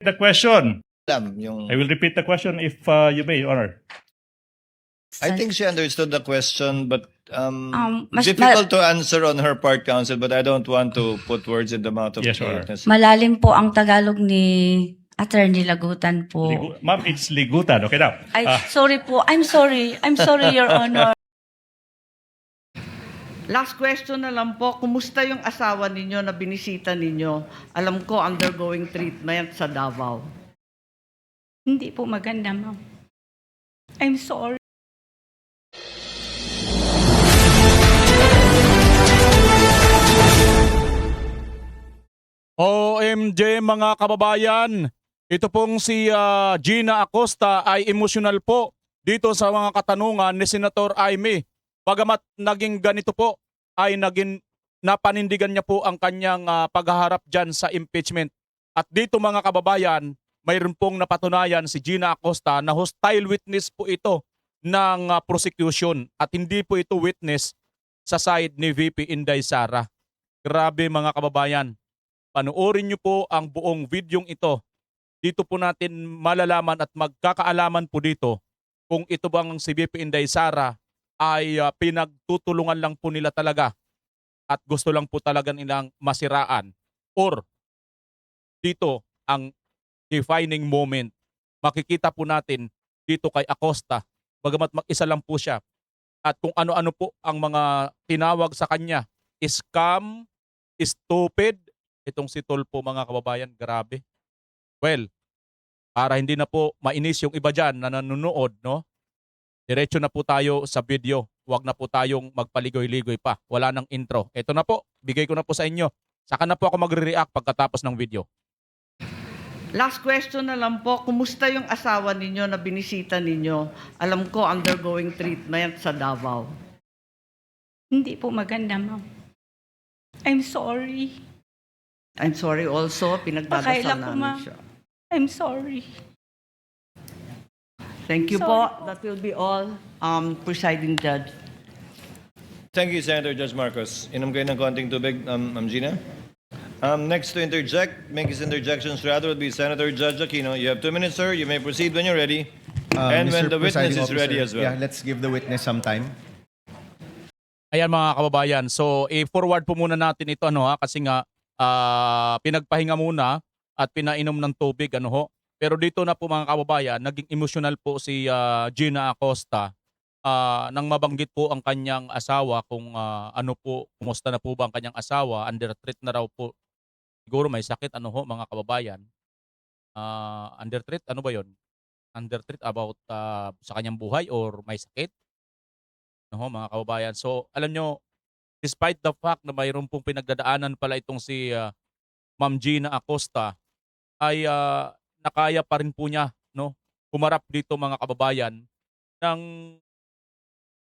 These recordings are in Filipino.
The question. Yung, I will repeat the question if you may, Your Honor. I think she understood the question, but Mas difficult to answer on her part, counsel. But I don't want to put words in the mouth of Yes, the Your Honor. witness. malalim po ang Tagalog ni Attorney Lagutan po. Ma'am, it's ligutan. Okay now. Ay, sorry po. I'm sorry. I'm sorry, Your Honor. Last question na lang po, kumusta yung asawa ninyo na binisita ninyo? Alam ko, undergoing treatment sa Davao. Hindi po maganda, ma'am. I'm sorry. OMG mga kababayan, ito pong si Gina Acosta ay emosyonal po dito sa mga katanungan ni Senator Aimee. Bagamat naging ganito po ay naging napanindigan niya po ang kanyang paghaharap dyan sa impeachment. At dito mga kababayan, mayroon pong napatunayan si Gina Acosta na hostile witness po ito ng prosecution at hindi po ito witness sa side ni VP Inday Sara. Grabe mga kababayan. Panoorin niyo po ang buong videong ito. Dito po natin malalaman at magkakaalaman po dito kung ito bang si VP Inday Sara ay pinagtutulungan lang po nila talaga at gusto lang po talaga nilang masiraan. Or dito ang defining moment. Makikita po natin dito kay Acosta, bagamat mag-isa lang po siya. At kung ano-ano po ang mga tinawag sa kanya, scam, stupid, itong si Tulfo mga kababayan, grabe. Well, para hindi na po mainis yung iba dyan na nanonood, no? Diretso na po tayo sa video. Huwag na po tayong magpaligoy-ligoy pa. Wala nang intro. Ito na po, bigay ko na po sa inyo. Saka na po ako magre-react pagkatapos ng video. Last question na lang po, kumusta yung asawa ninyo na binisita ninyo? Alam ko, undergoing treatment sa Davao. Hindi po maganda, ma'am. I'm sorry. I'm sorry also, pinagdadasal Pakaila ko, namin ma'am. siya. I'm sorry. Thank you Sorry po. That will be all, presiding judge. Thank you, Senator Judge Marcos. Inom kayo ng konting tubig, Ma'am Gina. Next to interject, make his interjections rather, would be Senator Judge Aquino. You have 2 minutes, sir. You may proceed when you're ready. And when Mr. the witness Presiding is ready Officer, as well. Yeah, let's give the witness some time. Ayan mga kababayan. So, i-forward po muna natin ito kasi nga pinagpahinga muna at pinainom ng tubig Pero dito na po mga kababayan, naging emotional po si Gina Acosta nang mabanggit po ang kanyang asawa kung kumusta na po ba ang kanyang asawa, under threat na raw po. Siguro may sakit mga kababayan. Under threat, ano ba 'yon? Under threat about sa kanyang buhay or may sakit? Mga kababayan. So, alam nyo, despite the fact na mayroon pong pinagdadaanan pala itong si Ma'am Gina Acosta, ay nakaya pa rin po niya humarap dito mga kababayan ng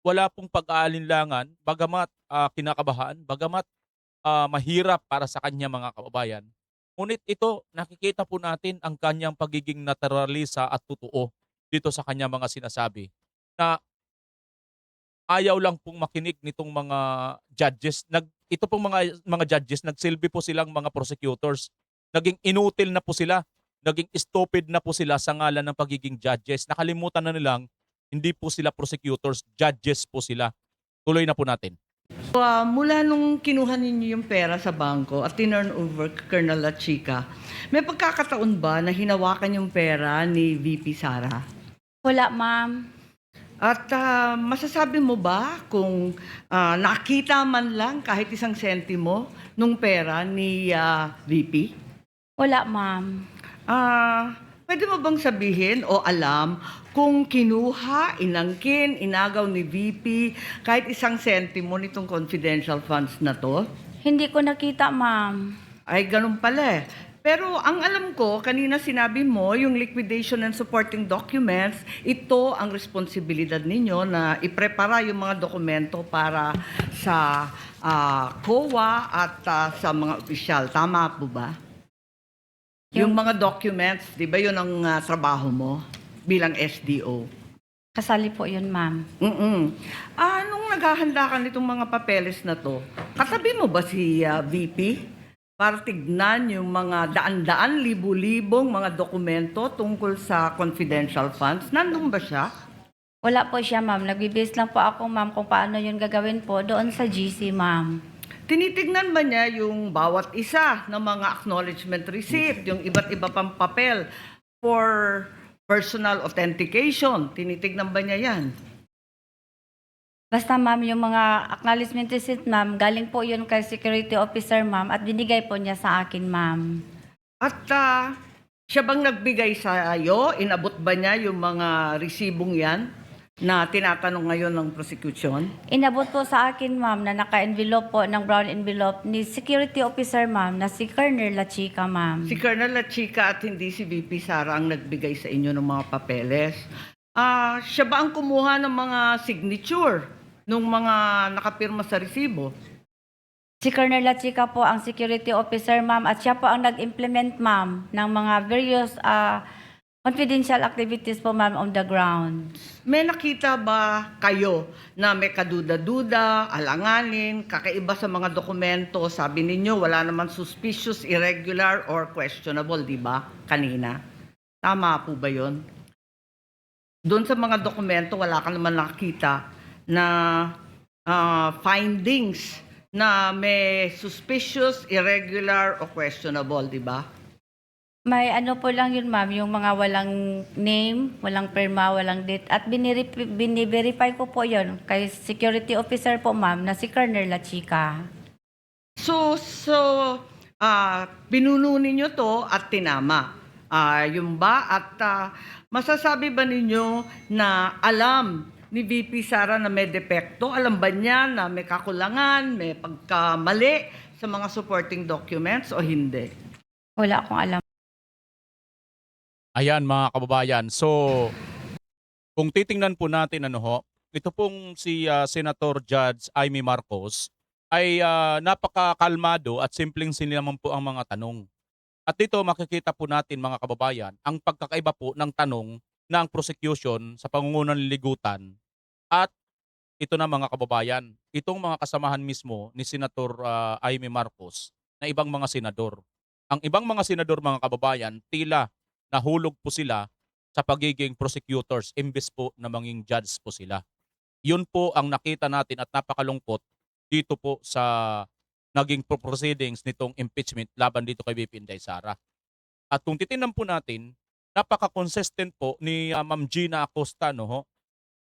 wala pong pag-aalinlangan, bagamat kinakabahan, bagamat mahirap para sa kanya mga kababayan. Ngunit ito, nakikita po natin ang kanyang pagiging naturalisa at totoo dito sa kanya mga sinasabi na ayaw lang pong makinig nitong mga judges. Ito pong mga judges, nagsilbi po silang mga prosecutors. Naging inutil na po sila. Naging stupid na po sila sa ngalan ng pagiging judges. Nakalimutan na nilang hindi po sila prosecutors, judges po sila. Tuloy na po natin. Mula nung kinuha ninyo yung pera sa bangko at tinurn over kay Colonel La Chica, may pagkakataon ba na hinawakan yung pera ni VP Sara? Wala, ma'am. At masasabi mo ba kung nakita man lang kahit isang sentimo nung pera ni VP? Wala, ma'am. Pwede mo bang sabihin o alam kung kinuha, inangkin, inagaw ni VP kahit isang sentimo nitong confidential funds na to? Hindi ko nakita, ma'am. Ay, ganun pala eh. Pero ang alam ko, kanina sinabi mo, yung liquidation and supporting documents, ito ang responsibilidad ninyo na iprepara yung mga dokumento para sa COA at sa mga opisyal. Tama po ba? Yung mga documents, di ba yun ang trabaho mo bilang SDO? Kasali po yun, ma'am. Nung naghahanda ka nitong mga papeles na to, katabi mo ba si VP? para tignan yung mga daan-daan, libu-libong mga dokumento tungkol sa confidential funds? Nandun ba siya? Wala po siya, ma'am. Nagbibase lang po ako, ma'am, kung paano yun gagawin po doon sa GC, ma'am. Tinitignan ba niya yung bawat isa ng mga acknowledgement receipt, yung iba't iba pang papel for personal authentication? Tinitignan ba niya yan? Basta, ma'am, yung mga acknowledgement receipt, ma'am, galing po yun kay security officer, ma'am, at binigay po niya sa akin, ma'am. At siya bang nagbigay sa iyo? Inabot ba niya yung mga resibong yan na tinatanong ngayon ng prosecution? Inabot po sa akin, ma'am, na naka-envelope po ng brown envelope ni security officer, ma'am, na si Colonel La Chica, ma'am. Si Colonel La Chica at hindi si VP Sara ang nagbigay sa inyo ng mga papeles. Siya ba ang kumuha ng mga signature nung mga nakapirma sa resibo? Si Colonel La Chica po ang security officer, ma'am, at siya po ang nag-implement, ma'am, ng mga various confidential activities po, ma'am, on the ground. May nakita ba kayo na may kaduda-duda, alanganin, kakaiba sa mga dokumento? Sabi ninyo, wala naman suspicious, irregular, or questionable, di ba? Kanina. Tama po ba yun? Doon sa mga dokumento, wala ka naman nakita na findings na may suspicious, irregular, o questionable, di ba? May ano po lang yun, ma'am, yung mga walang name, walang perma, walang date. At biniverify ko po yun kay security officer po, ma'am, na si Colonel La Chica. So pinuno ninyo to at tinama. Yung ba? At masasabi ba ninyo na alam ni VP Sara na may depekto? Alam ba niya na may kakulangan, may pagkamali sa mga supporting documents o hindi? Wala akong alam. Ayan mga kababayan. So, kung titingnan po natin ito pong si Senator Judge Amy Marcos ay napakakalmado at simpleng naman po ang mga tanong. At dito makikita po natin mga kababayan ang pagkakaiba po ng tanong ng prosecution sa pangungunan ligutan at ito na mga kababayan, itong mga kasamahan mismo ni Senator Amy Marcos na ibang mga senador. Ang ibang mga senador mga kababayan, tila nahulog po sila sa pagiging prosecutors imbes po na maging judge po sila. Yun po ang nakita natin at napakalungkot dito po sa naging proceedings nitong impeachment laban dito kay VP Inday Sara. At kung titingnan po natin, napaka-consistent po ni Ma'am Gina Acosta,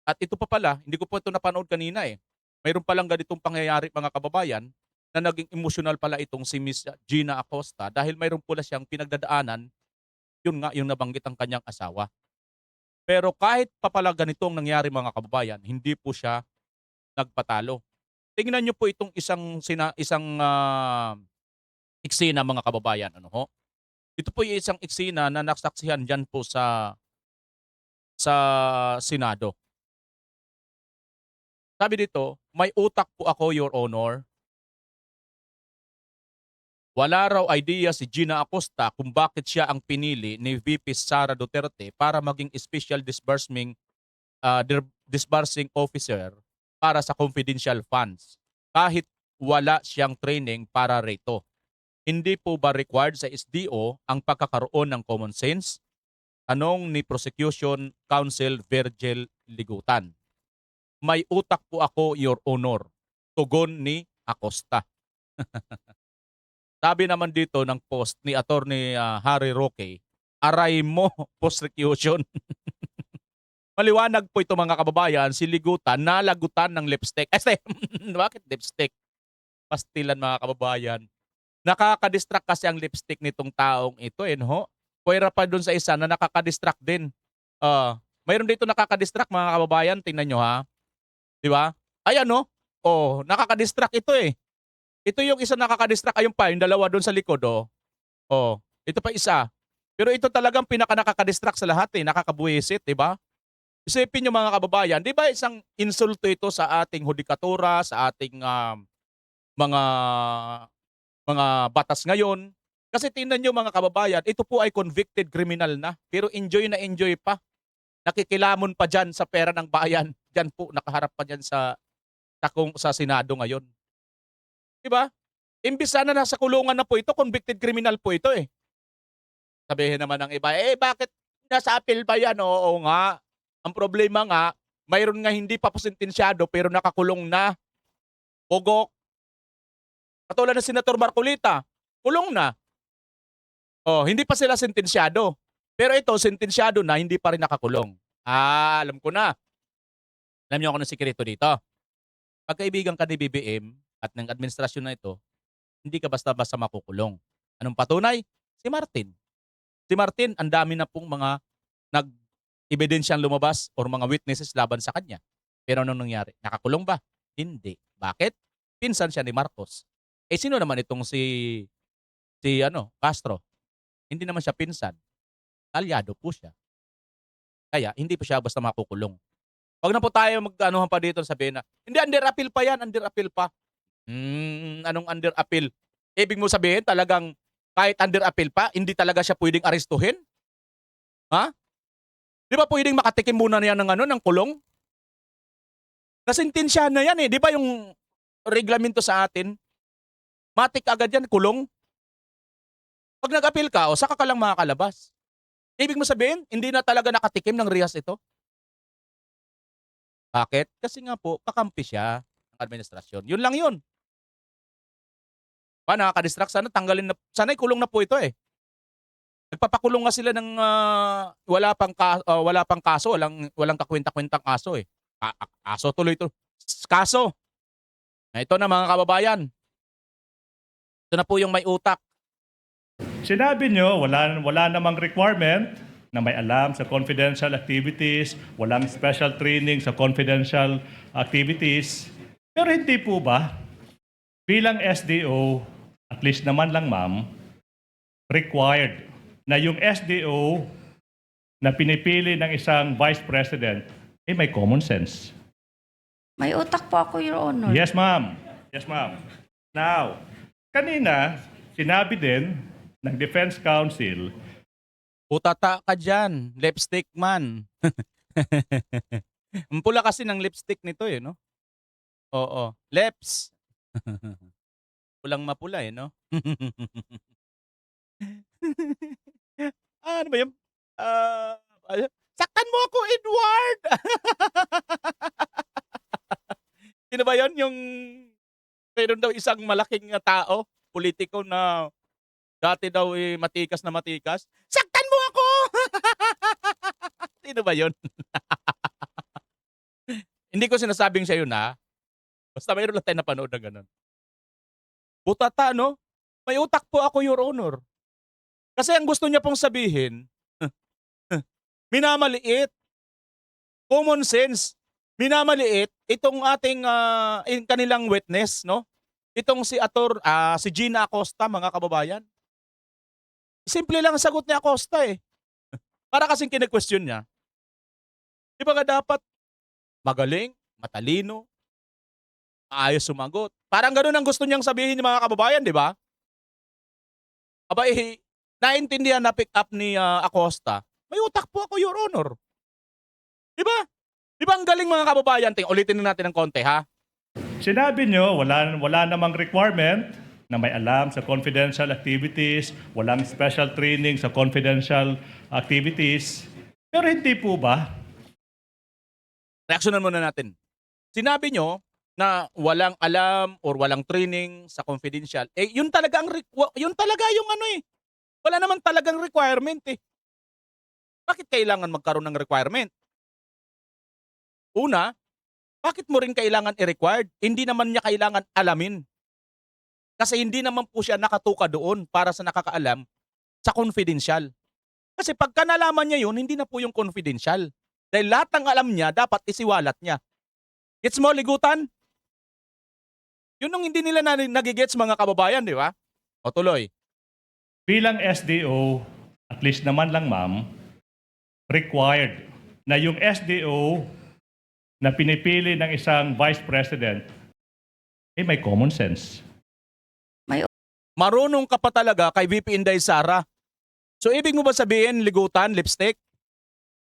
At ito pa pala, hindi ko po ito napanood kanina eh. Mayroon palang ganitong pangyayari mga kababayan na naging emotional pala itong si Miss Gina Acosta dahil mayroon pala siyang pinagdadaanan, yun nga yung nabanggit ang kanyang asawa. Pero kahit pa pala ganitong nangyari mga kababayan, hindi po siya nagpatalo. Tingnan niyo po itong isang eksena mga kababayan. Ito po yung isang eksena na nasaksihan dyan po sa Senado. Sabi dito, may utak po ako, Your Honor. Wala raw idea si Gina Acosta kung bakit siya ang pinili ni VP Sara Duterte para maging special disbursing officer para sa confidential funds kahit wala siyang training para rito. Hindi po ba required sa SDO ang pagkakaroon ng common sense? Tanong ni Prosecution Counsel Virgil Ligutan. May utak po ako, Your Honor. Tugon ni Acosta. Sabi naman dito ng post ni Attorney Harry Roque, aray mo, prosecution. Maliwanag po ito mga kababayan, si Ligutan nalagutan ng lipstick. Bakit lipstick? Pastilan mga kababayan. Nakaka-distract kasi ang lipstick nitong taong ito Pwera pa dun sa isa na nakaka-distract din. Mayroon dito nakaka-distract mga kababayan, tingnan nyo ha. Di ba? Ayan nakaka-distract ito eh. Ito yung isa nakaka-distract, ayun pa, yung dalawa doon sa likod ito pa isa. Pero ito talagang pinaka-nakaka-distract sa lahat nakakabuwisit, di ba? Isipin nyo mga kababayan, di ba isang insulto ito sa ating hudikatura, sa ating mga batas ngayon? Kasi tingnan nyo mga kababayan, ito po ay convicted criminal na, pero enjoy na enjoy pa. Nakikilamon pa dyan sa pera ng bayan. Dyan po, nakaharap pa dyan sa Senado ngayon. Diba? Imbis sana nasa kulungan na po ito, convicted criminal po ito eh. Sabihin naman ng iba, bakit nasa appeal ba yan? Oo nga. Ang problema nga, mayroon nga hindi pa po sentensyado pero nakakulong na. Pugok. Katulad ng Senator Marcolita, kulong na. Hindi pa sila sentensyado. Pero ito, sentensyado na, hindi pa rin nakakulong. Alam ko na. Alam niyo ako ng sikreto dito. Pagkaibigan ka ni BBM at ng administrasyon na ito, hindi ka basta-basta makukulong. Anong patunay? Si Martin. Si Martin, ang dami na pong mga nag-ebidensyang lumabas or mga witnesses laban sa kanya. Pero anong nangyari? Nakakulong ba? Hindi. Bakit? Pinsan siya ni Marcos. Sino naman itong si Castro? Hindi naman siya pinsan. Aliado po siya. Kaya, hindi po siya basta makukulong. Wag na po tayo mag-anuhan pa dito sabihin na, hindi, under appeal pa yan, under appeal pa. Anong under appeal? Ibig mo sabihin talagang kahit under appeal pa, hindi talaga siya pwedeng arestuhin? Ha? Di ba pwedeng makatikim muna niya ng kulong? Nasintensya na yan eh. Di ba yung reglamento sa atin? Matik agad yan, kulong. Pag nag-appeal ka, saka ka lang makakalabas. Ibig mo sabihin, hindi na talaga nakatikim ng rihas ito? Bakit? Kasi nga po, kakampi siya ng administrasyon. Yun lang yun. Nakaka-distract. Sana tanggalin na. Sana ikulong na po ito eh. Nagpapakulong nga sila ng wala pang kaso, walang kakwenta-kwentang kaso eh. Kaso tuloy ito. Kaso. Ito na mga kababayan. Ito na po yung may utak. Sinabi nyo, wala namang requirement na may alam sa confidential activities, walang special training sa confidential activities. Pero hindi po ba, bilang SDO, at least naman lang ma'am, required na yung SDO na pinipili ng isang vice president, may common sense. May utak po ako, Your Honor. Yes, ma'am. Yes, ma'am. Now, kanina, sinabi din ng Defense Council, Putata ka dyan. Lipstick man. Ang pula kasi ng lipstick nito eh, no? Oo. Lips. Pulang mapula eh, no? Ano ba yun? Saktan mo ako, Edward! Sino ba yun? Yung mayroon daw isang malaking tao, politiko na dati daw matikas na matikas. Saktan mo ako! Sino ba yun? Hindi ko sinasabing siya yun ha. Basta mayroon lang tayo napanood na ganun. Butata, no? May utak po ako, Your Honor. Kasi ang gusto niya pong sabihin, minamaliit. Common sense. Minamaliit itong ating kanilang witness, no? Itong si Gina Acosta, mga kababayan. Simple lang ang sagot ni Acosta eh. Para kasing kine-question niya. Di ba nga dapat magaling, matalino, maayos sumagot. Parang ganoon ang gusto niyang sabihin ng mga kababayan, di ba? Aba naintindihan na pick up ni Acosta. May utak po ako, Your Honor. Di ba? Di ba ang galing mga kababayan? Ulitin na natin ng konti ha. sinabi nyo, wala namang requirement na may alam sa confidential activities, walang special training sa confidential activities. Pero hindi po ba? Reaksyonan muna natin. Sinabi nyo na walang alam or walang training sa confidential. Yun talaga yung ano eh. Wala naman talagang requirement eh. Bakit kailangan magkaroon ng requirement? Una, bakit mo rin kailangan i-required? Hindi naman niya kailangan alamin. Kasi hindi naman po siya nakatuka doon para sa nakakaalam sa confidential. Kasi pagka nalaman niya yun, hindi na po yung confidential. Dahil lahat ng alam niya, dapat isiwalat niya. Gets mo, ligutan? Yun ang hindi nila nagigets mga kababayan, di ba? O tuloy. Bilang SDO, at least naman lang ma'am, required na yung SDO na pinipili ng isang vice president, may common sense. Marunong ka pa talaga kay VP Inday Sara. So ibig mo ba sabihin, ligutan, lipstick?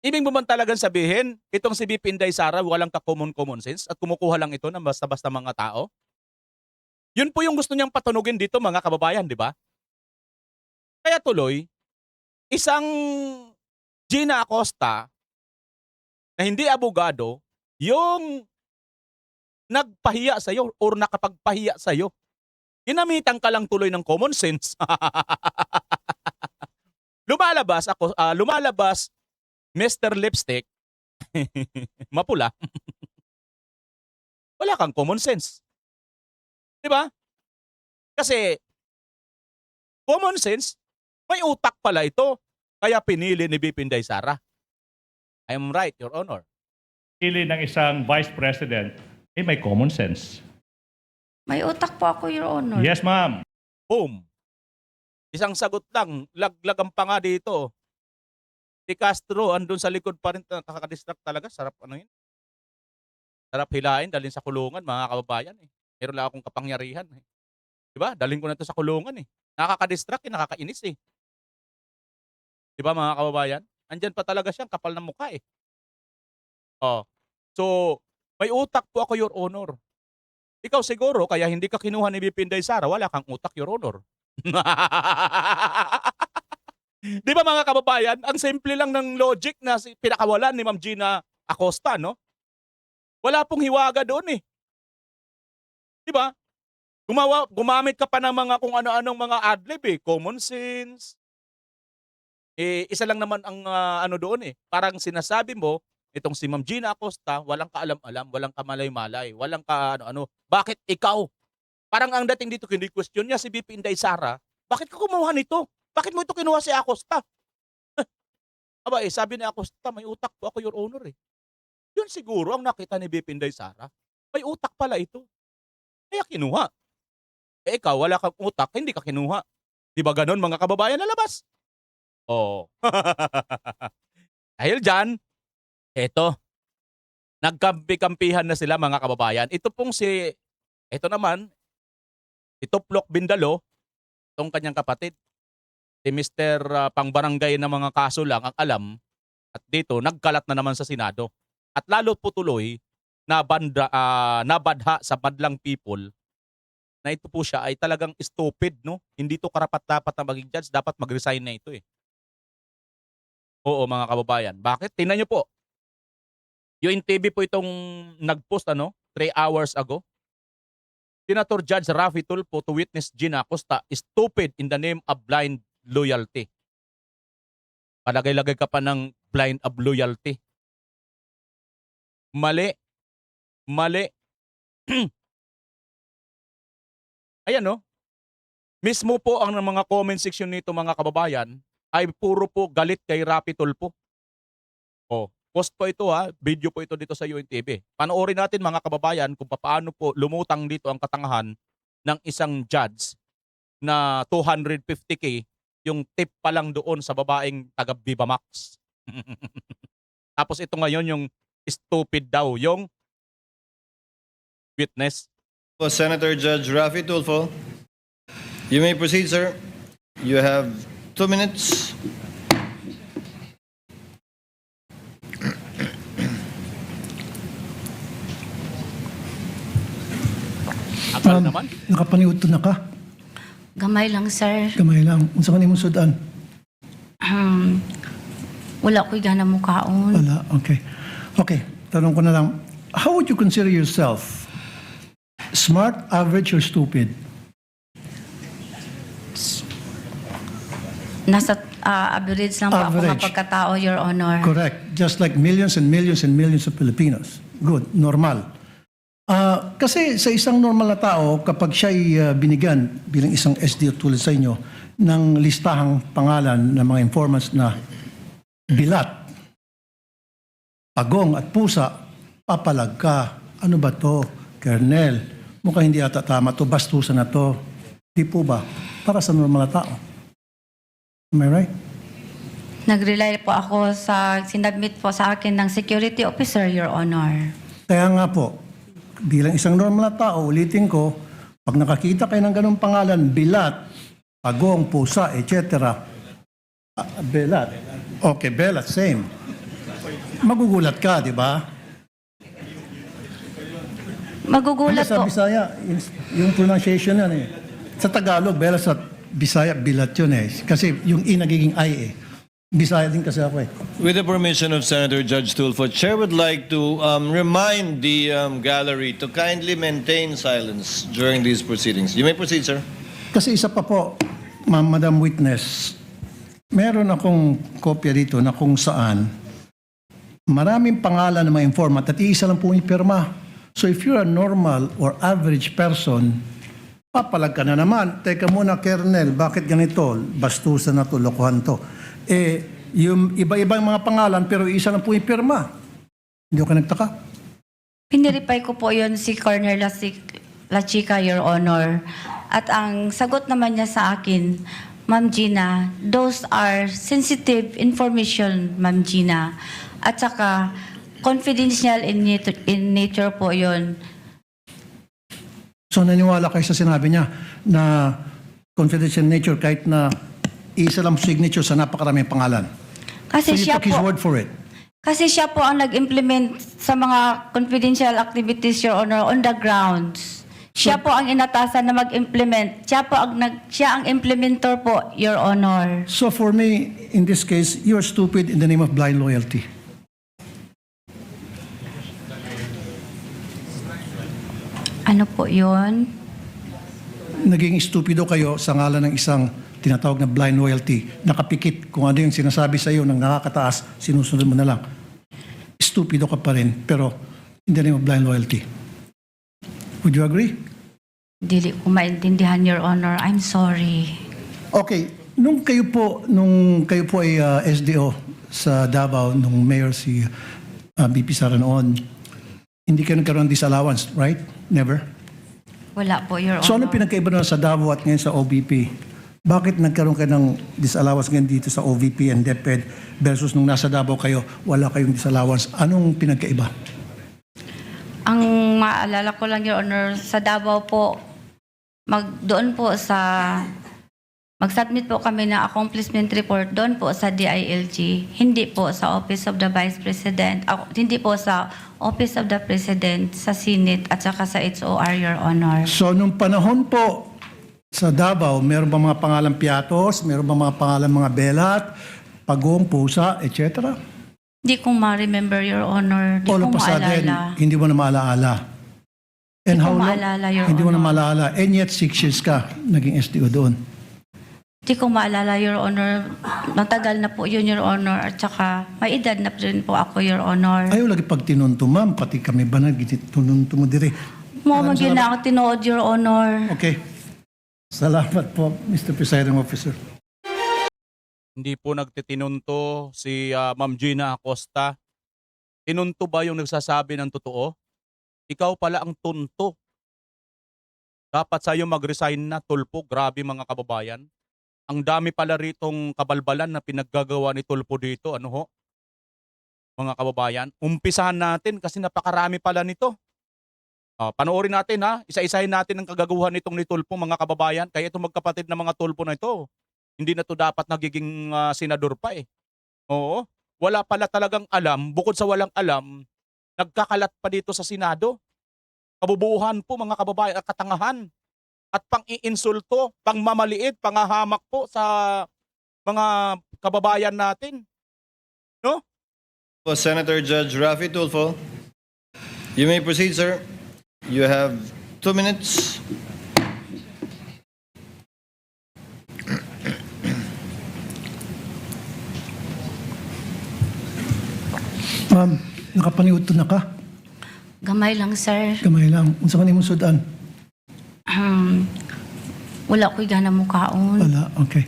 Ibig mo ba talagang sabihin, itong si VP Inday Sara walang ka-common sense at kumukuha lang ito ng basta-basta mga tao? Yun po yung gusto niyang patunugin dito mga kababayan, di ba? Kaya tuloy, isang Gina Acosta na hindi abogado, yung nagpahiya sa'yo or nakapagpahiya sa'yo. Ginamitan ka lang tuloy ng common sense. lumalabas Mr. Lipstick, mapula. Wala kang common sense. Di ba? Kasi common sense, may utak pala ito. Kaya pinili ni BP Inday Sara. I am right, Your Honor. Pili ng isang vice president, may common sense. May utak po ako, Your Honor. Yes, ma'am. Boom. Isang sagot lang. Laglagan pa nga dito. Si Castro, andun sa likod pa rin, nakaka-distract talaga. Sarap ano yun. Sarap hilain, dalhin sa kulungan, mga kababayan. Meron lang akong kapangyarihan. Diba? Dalhin ko na ito sa kulungan. Nakaka-distract, nakakainis. Diba mga kababayan? Andyan pa talaga siyang kapal ng mukha. Oh. So, may utak po ako, Your Honor. Ikaw siguro, kaya hindi ka kinuha ni BP Inday Sara, wala kang utak, Your Honor. Di ba mga kababayan, ang simple lang ng logic na pinakawalan ni Ma'am Gina Acosta, no? Wala pong hiwaga doon. Di ba? Gumamit ka pa ng mga kung ano-anong mga adlib common sense. Isa lang naman ang ano doon Parang sinasabi mo, itong si Ma'am Gina Acosta, walang kaalam-alam, walang kamalay-malay, walang ano-ano. Bakit ikaw? Parang ang dating dito, question niya si BP Inday Sara, bakit ka kumuha nito? Bakit mo ito kinuha si Acosta? Aba sabi ni Acosta, may utak po ako, Your Honor Yun siguro ang nakita ni BP Inday Sara. May utak pala ito. Kaya kinuha. Ikaw, wala kang utak, hindi ka kinuha. Di ba ganon mga kababayan na labas? Oo. Dahil dyan, eto, nagkampi-kampihan na sila mga kababayan. Ito naman, si Tuplok Bindalo, itong kanyang kapatid, si Mr. Pangbarangay ng mga kaso lang ang alam, at dito, nagkalat na naman sa Senado. At lalo po tuloy, nabadha sa badlang people, na ito po siya ay talagang stupid, no? Hindi to karapat-dapat na maging judge, dapat mag-resign na ito Oo mga kababayan. Bakit? Tingnan niyo po. Yung TV po itong nag-post 3 hours ago. Senator Judge Raffy Tulfo to witness Gina Acosta stupid in the name of blind loyalty. Palagay-lagay ka pa ng blind of loyalty. Mali. Mali. Ayan Mismo po ang mga comment section nito mga kababayan ay puro po galit kay Raffy Tulfo. Post po ito video po ito dito sa UNTV. Panoorin natin mga kababayan kung paano po lumutang dito ang katangahan ng isang judge na 250k yung tip pa lang doon sa babaeng taga Viva Max. Tapos ito ngayon yung stupid daw, yung witness. Senator Judge Raffy Tulfo, you may proceed, sir. You have 2 minutes. Akal naman. Nakapaniudto na ka? Gamay lang, sir. Kamay lang. Unsa ka nimong sudan? Wala ko'y gana mukaon. Wala. Okay. Okay. Tanong ko na lang. How would you consider yourself? Smart, average, or stupid? Nasa average lang po ako Average. mga pagkatao, Your Honor. Correct. Just like millions and millions and millions of Filipinos. Good. Normal. Kasi sa isang normal na tao, kapag siya'y binigyan bilang isang SD tulad sa inyo ng listahang pangalan ng mga informants na bilat, pagong at pusa, papalag ka. Ano ba to? Kernel. Mukhang hindi ata tama to. Bastusan na to. Di po ba? Para sa normal na tao. Am I right? Nag-rely po ako sa sinabmit po sa akin ng security officer, Your Honor. Kaya nga po, bilang isang normal na tao, ulitin ko, pag nakakita kayo ng ganong pangalan, bilat, pagong, pusa, etc. Belat. Okay, belat, same. Magugulat ka, di ba? Magugulat Sa po. Bisaya, yung pronunciation yan eh. Sa Tagalog, bela sa Bisaya, bilat yun eh. Kasi yung I nagiging I eh. Bisaya din kasi ako eh. With the permission of Senator Judge Tulfo, Chair would like to remind the gallery to kindly maintain silence during these proceedings. You may proceed, sir. Kasi isa pa po, Madam Witness, meron akong kopya dito na kung saan maraming pangalan ng mga informant at iisa lang po yung pirma. So if you're a normal or average person, papalag ka na naman. Teka muna, Kernel, bakit ganito? Bastusan na to, lokohan to. Yung iba-ibang mga pangalan pero isa lang po yung pirma. Hindi ko nagtaka. Piniripay ko po yon si Colonel La Chica, Your Honor. At ang sagot naman niya sa akin, Ma'am Gina, those are sensitive information, Ma'am Gina. At saka, confidential in nature po yon. So naniwala kayo sa sinabi niya na confidential nature kahit na isa lang signature sa napakaraming pangalan. Kasi So you siya took his po, word for it. kasi siya po ang nag-implement sa mga confidential activities, Your Honor, on the grounds. Siya po ang inatasan na mag-implement. Siya ang implementor po, Your Honor. So for me, in this case, you're stupid in the name of blind loyalty. Ano po yun? Naging stupido kayo sa ngalan ng isang tinatawag na blind loyalty. Nakapikit kung ano yung sinasabi sa iyo ng nakakataas, sinusunod mo na lang. Stupido ka pa rin, pero in the name of blind loyalty. Would you agree? Dili ko maintindihan, Your Honor. I'm sorry. Okay, nung kayo po ay SDO sa Davao, nung mayor si BP Sara noon, hindi kayo nagkaroon ng disallowance, right? Never? Wala po, Your Honor. So ano pinagkaiba na sa Davao at ngayon sa OVP? Bakit nagkaroon kayo ng disallowance ngayon dito sa OVP and DepEd versus nung nasa Davao kayo, wala kayong disallowance? Anong pinagkaiba? Ang maalala ko lang, Your Honor, sa Davao po, doon po sa mag-submit po kami ng accomplishment report doon po sa DILG, hindi po sa Office of the Vice President, hindi po sa Office of the President, sa Senate at saka sa HOR, Your Honor. So nung panahon po sa Davao, meron ba mga pangalan Piatos? Meron ba mga pangalan mga Belat, Pagong, Pusa, etc.? Hindi ko ma-remember, Your Honor. Hindi All ko of a sudden, maalala. hindi mo na maalaala. And Hindi ko how long? maalala, Your Hindi mo na Honor. maalala. And yet 6 years ka naging SDO doon. Hindi ko maalala, Your Honor. Matagal na po yun, Your Honor. At saka, may edad na rin po ako, Your Honor. Ayaw lagi pag tinunto, ma'am. Pati kami ba tinunto mo dire. Mo yun na ako tinood, Your Honor. Okay. Salamat po, Mr. Presiding Officer. Hindi po nagtitinunto si Ma'am Gina Acosta. Tinunto ba yung nagsasabi ng totoo? Ikaw pala ang tunto. Dapat sa'yo mag-resign na, Tulfo. Grabe mga kababayan. Ang dami pala ritong kabalbalan na pinaggagawa ni Tulfo dito. Ano ho? Mga kababayan. Umpisahan natin kasi napakarami pala nito. Panoorin natin ha. Isa-isahin natin ang kagagawa nitong ni Tulfo, mga kababayan. Kaya itong magkapatid na mga Tulfo na ito, hindi na to dapat nagiging senador pa eh. Oo. Wala pala talagang alam. Bukod sa walang alam, nagkakalat pa dito sa Senado. Kabubuhan po mga kababayan at katangahan. At pang-iinsulto, pang-mamaliit, pang-hahamak po sa mga kababayan natin. No? Senator Judge Rafi Tulfo, you may proceed, sir. You have 2 minutes. Ma'am, nakapaniudto na ka? Gamay lang, sir. Kamay lang. Unsa man imong sudan? Wala ko'y gana mo kaon. Wala. Okay.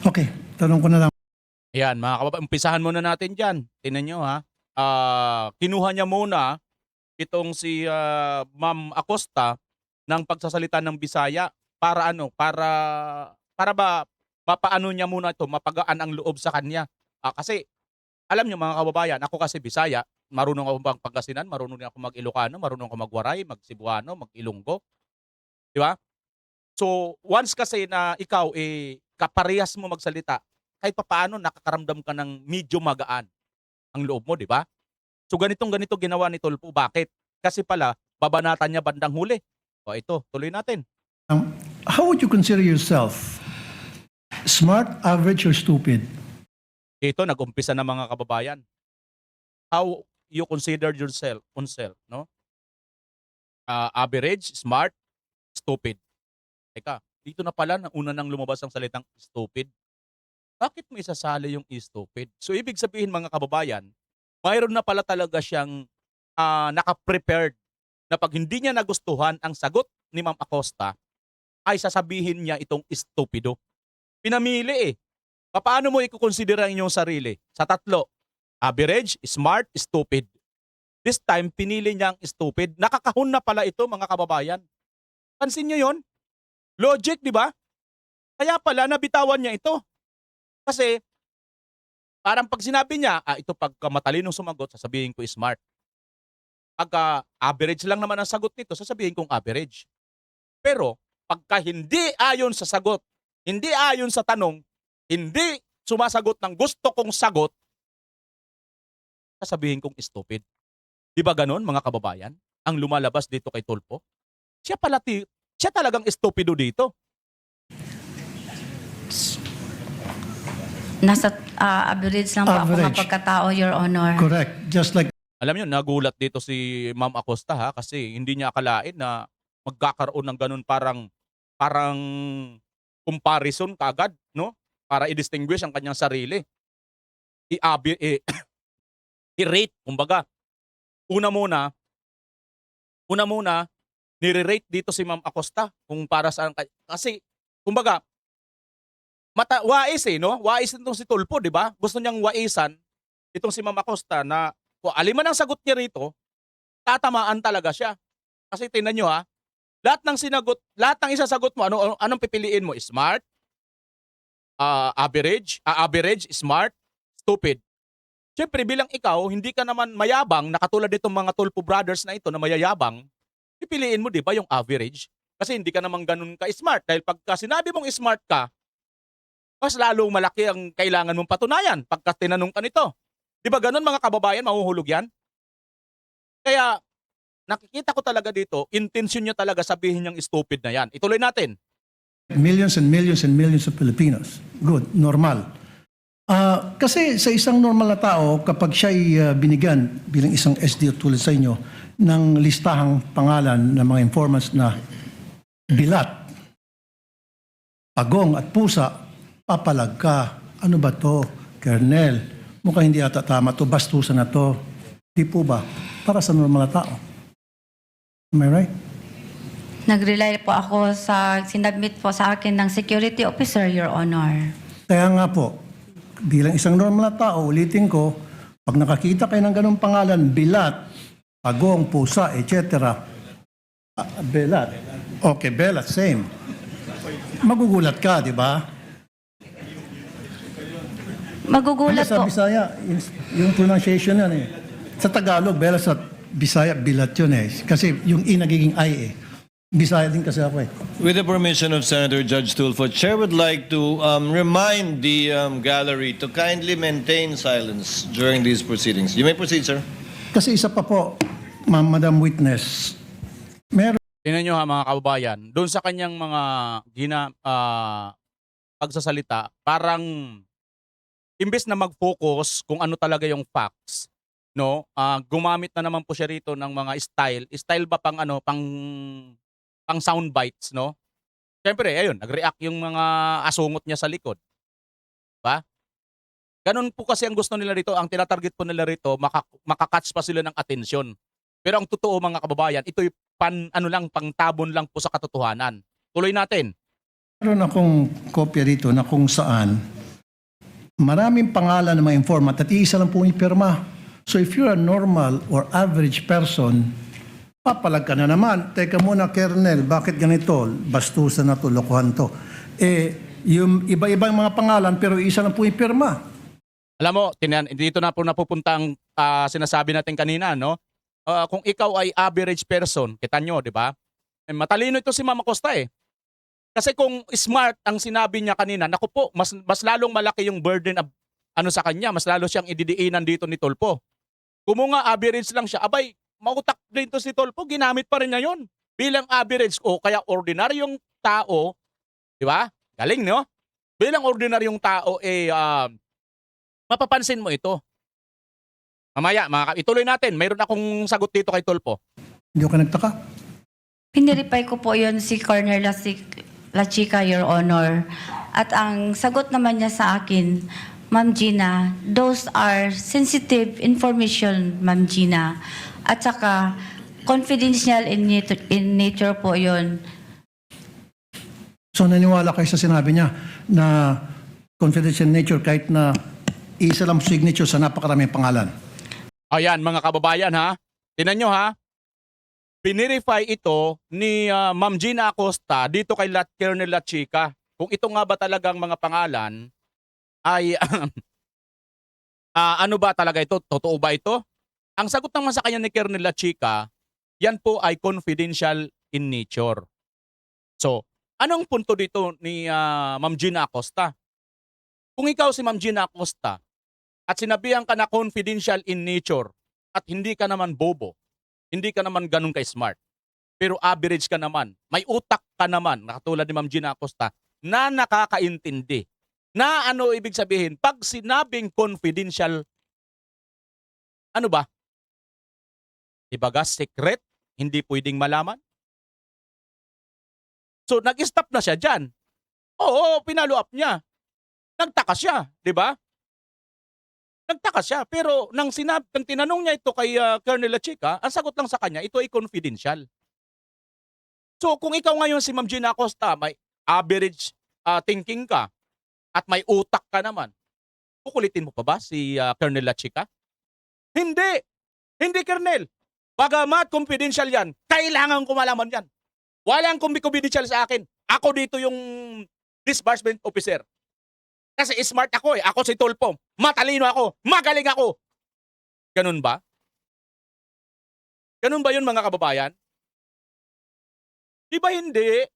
Okay. Tanong ko na lang. Ayan, mga kababayan, umpisahan muna natin dyan. Tingnan nyo ha. Kinuha niya muna itong si Ma'am Acosta ng pagsasalita ng Bisaya para ano, para ba mapaano niya muna ito, mapagaan ang loob sa kanya. Kasi alam niyo mga kababayan, ako kasi Bisaya, marunong ako mag-Pangasinan, marunong din ako mag-Ilocano, marunong ako mag-Waray, mag-Cebuano, mag-Ilonggo. Di ba? So, once kasi na ikaw kaparehas mo magsalita, kahit papaano nakakaramdam ka ng medyo magaan ang loob mo, di ba? So ganito ginawa ni Tulfo. Bakit? Kasi pala babanatan niya bandang huli. O ito, tuloy natin. How would you consider yourself? Smart, average, or stupid? Ito, nag-umpisa na mga kababayan. How you consider yourself, no? Average, smart, stupid. Teka, dito na pala, una nang lumabas ang salitang stupid. Bakit mo isasali yung stupid? So, ibig sabihin mga kababayan, mayroon na pala talaga siyang naka-prepared na pag hindi niya nagustuhan ang sagot ni Ma'am Acosta, ay sasabihin niya itong stupido. Pinamili eh. Paano mo ikukonsidera ang iyong sarili? Sa tatlo, average, smart, stupid. This time, pinili niya ang stupid. Nakakahon na pala ito mga kababayan. Pansin niyo yon? Logic, di ba? Kaya pala nabitawan niya ito. Kasi, parang pag sinabi niya, ito pagka matalinong sumagot, sasabihin ko smart. Pagka average lang naman ang sagot nito, sasabihin kong average. Pero, pagka hindi ayon sa sagot, hindi ayon sa tanong, hindi sumasagot ng gusto kong sagot, sasabihin kong stupid. Di ba ganon, mga kababayan? Ang lumalabas dito kay Tulfo? Siya talagang stupido dito. Nasa average lang po ako Average. nga pagkatao, Your Honor. Correct. Just like Alam niyo, nagulat dito si Ma'am Acosta ha, kasi hindi niya akalain na magkakaroon ng ganun parang comparison kagad, no? Para i-distinguish ang kanyang sarili. I-rate, kumbaga. Una muna, nire-rate dito si Ma'am Acosta kung para saan, kasi, kumbaga, wais no? Wais itong si Tulfo, di ba? Gusto niyang waisan itong si Ma'am Acosta na kung aliman ang sagot niya rito, tatamaan talaga siya. Kasi tingnan niyo ha, lahat ng isasagot mo, anong pipiliin mo? Smart, average, smart, stupid. Siyempre, bilang ikaw, hindi ka naman mayabang, na katulad nitong mga Tulfo brothers na ito na mayayabang, pipiliin mo, di ba, yung average? Kasi hindi ka naman ganun ka-smart. Dahil pagka sinabi mong smart ka, mas lalong malaki ang kailangan mong patunayan pagka tinanong ka nito. Di ba ganun, mga kababayan, mahuhulog yan? Kaya, nakikita ko talaga dito, intention niya talaga sabihin niyang stupid na yan. Ituloy natin. millions and millions and millions of Filipinos. Good, normal. Kasi sa isang normal na tao, kapag siya'y binigyan bilang isang SDO tulad sa inyo, ng listahang pangalan ng mga informants na bilat, pagong at pusa, papalag ka. Ano ba to, Colonel? Mukhang hindi ata tama to, bastusan na to. Di po ba? Para sa normal na tao. Am I right? Nag-rely po ako sa sinabmit po sa akin ng security officer, Your Honor. Kaya nga po, bilang isang normal na tao, ulitin ko, pag nakakita kayo ng ganong pangalan, bilat, pagong, pusa, etc. Belat. Okay, belat, same. Magugulat ka, di ba? Magugulat Sa po. Bisaya, yung pronunciation yan eh. Sa Tagalog, belat, sa Bisaya, bilat yun eh. Kasi yung I nagiging I eh. Bisaya din kasi ako eh. With the permission of Senator Judge Tulfo, Chair would like to remind the gallery to kindly maintain silence during these proceedings. You may proceed, sir. Kasi isa pa po, Madam Witness, meron Tingnan nyo ha, mga kababayan, doon sa kanyang mga pagsasalita, parang imbes na mag-focus kung ano talaga yung facts, no? Gumamit na naman po siya rito ng mga style ba pang sound bites, no? Siyempre, ayun, nag-react yung mga asungot niya sa likod. Ba? Ganun po kasi ang gusto nila rito, ang tinatarget po nila rito, makakatch pa sila ng atensyon. Pero ang totoo, mga kababayan, ito'y pangtabon lang po sa katotohanan. Tuloy natin. Meron akong kopya dito na kung saan maraming pangalan ng mga informant at iisa lang po yung pirma. So if you're a normal or average person, papalag ka na naman. Teka muna, Colonel, bakit ganito? Bastusan na to, lokohan to. Yung iba-ibang mga pangalan pero isa lang po yung pirma. Alam mo, dito na po napupunta ang sinasabi natin kanina, no? Kung ikaw ay average person, kita nyo, di ba? Matalino ito si Ma'am Acosta eh. Kasi kung smart ang sinabi niya kanina, naku po, mas lalong malaki yung burden of, sa kanya, mas lalo siyang ididiinan dito ni Tulfo. Kung nga average lang siya, abay, mautak din to si Tolpo, ginamit pa rin niya yun bilang average o kaya ordinaryong tao, di ba? Galing, no? Bilang ordinaryong tao, mapapansin mo ito. Mamaya, ituloy natin. Mayroon akong sagot dito kay Tolpo. Hindi ako nagtaka. Pinireply ko po yon si Colonel La Chica, Your Honor. At ang sagot naman niya sa akin, Ma'am Gina, those are sensitive information, Ma'am Gina. At saka, confidential in nature po yon. So naniwala kayo sa sinabi niya na confidential nature kahit na isa lang signature sa napakaraming pangalan. Ayan, mga kababayan, ha? Tinan nyo, ha? Pinirify ito ni Ma'am Gina Acosta dito kay Colonel La Chica. Kung ito nga ba talagang mga pangalan ay ano ba talaga ito? Totoo ba ito? Ang sagot naman sa kanya ni Colonel La Chica, yan po ay confidential in nature. So, anong punto dito ni Ma'am Gina Acosta? Kung ikaw si Ma'am Gina Acosta at sinabihan ka na confidential in nature at hindi ka naman bobo, hindi ka naman ganun ka-smart, pero average ka naman, may utak ka naman, nakatulad ni Ma'am Gina Acosta, na nakakaintindi. Na ano ibig sabihin? Pag sinabing confidential, ano ba? Ibaga, secret, hindi pwedeng malaman? So, nag-stop na siya dyan. Oo, pinalo up niya. Nagtaka siya, di ba? Nagtaka siya, pero nang tinanong niya ito kay Colonel La Chica, ang sagot lang sa kanya, ito ay confidential. So kung ikaw ngayon si Ma'am Gina Acosta, may average thinking ka at may utak ka naman, kukulitin mo pa ba si Colonel La Chica? Hindi! Hindi, Colonel! Bagamat confidential yan, kailangan ko malaman yan. Walang confidential sa akin. Ako dito yung disbursement officer. Kasi smart ako eh. Ako si Tolpo. Matalino ako. Magaling ako. Ganun ba? Ganun ba yun, mga kababayan? Di ba hindi?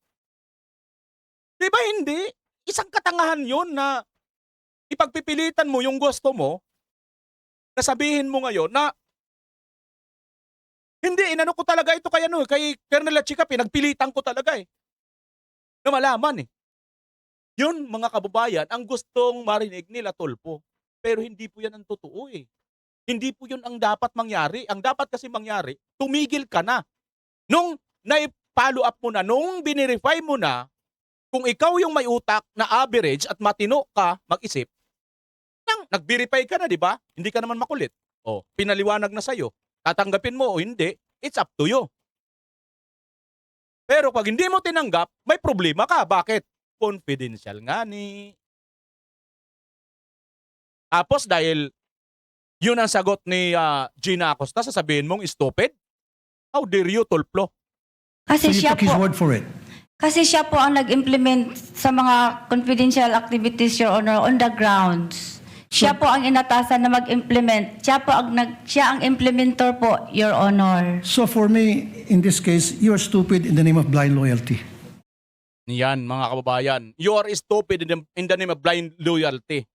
Di ba hindi? Isang katangahan yun na ipagpipilitan mo yung gusto mo na sabihin mo ngayon na hindi, inano ko talaga ito kay Colonel La Chica, pinagpilitan ko talaga eh. Na malaman eh. Yun, mga kababayan, ang gustong marinig nila Tolpo. Pero hindi po yan ang totoo eh. Hindi po yun ang dapat mangyari. Ang dapat kasi mangyari, tumigil ka na. Nung na-follow up mo na, nung binirify mo na, kung ikaw yung may utak na average at matino ka mag-isip, nag-verify ka na, di ba? Hindi ka naman makulit. O, pinaliwanag na sa'yo. Tatanggapin mo o hindi, it's up to you. Pero pag hindi mo tinanggap, may problema ka. Bakit? Confidential nga ni. Tapos dahil yun ang sagot ni Gina Acosta, sasabihin mong stupid? How dare you, Tolpo? So Kasi you siya took his po, word for it. kasi siya po ang nag-implement sa mga confidential activities, Your Honor, on the grounds. Siya po ang inatasan na mag-implement. Siya ang implementor po, Your Honor. So for me, in this case, you are stupid in the name of blind loyalty. Yan, mga kababayan. You are stupid in the name of blind loyalty.